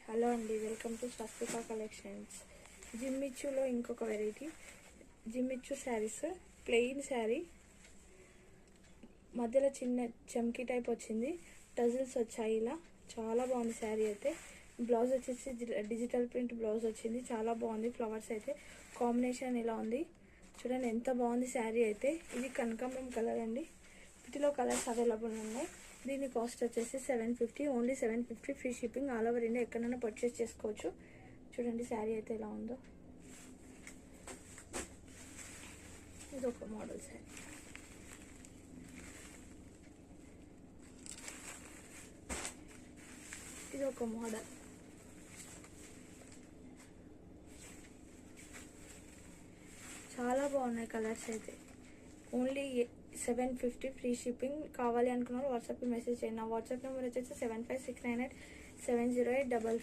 Hello అండి, welcome to స్వస్తిక collections. జిమ్మిచ్చులో ఇంకొక variety జిమ్మిచ్చు saris. Plain sari మధ్యలో చిన్న చమ్కీ టైప్ వచ్చింది, టజిల్స్ వచ్చాయి. ఇలా చాలా బాగుంది శారీ అయితే. బ్లౌజ్ వచ్చేసి డిజిటల్ ప్రింట్ బ్లౌజ్ వచ్చింది, చాలా బాగుంది. ఫ్లవర్స్ అయితే కాంబినేషన్ ఇలా ఉంది, చూడండి ఎంత బాగుంది శారీ అయితే. ఇది కనకాంబరం కలర్ అండి. వీటిలో కలర్స్ అవైలబుల్ ఉన్నాయి. దీని కాస్ట్ వచ్చేసి 750, only 750 free shipping. All over India ఎక్కడైనా పర్చేస్ చేసుకోవచ్చు. చూడండి శారీ అయితే ఎలా ఉందో. ఇది ఒక మోడల్ శారీ. ఇది ఒక మోడల్. చాలా బాగున్నాయి కలర్స్ అయితే. Only 750 free shipping. కావాలి అనుకున్నారు వాట్సాప్కి మెసేజ్ చేయండి. నా వాట్సాప్ నెంబర్ వచ్చేసి 7569870855.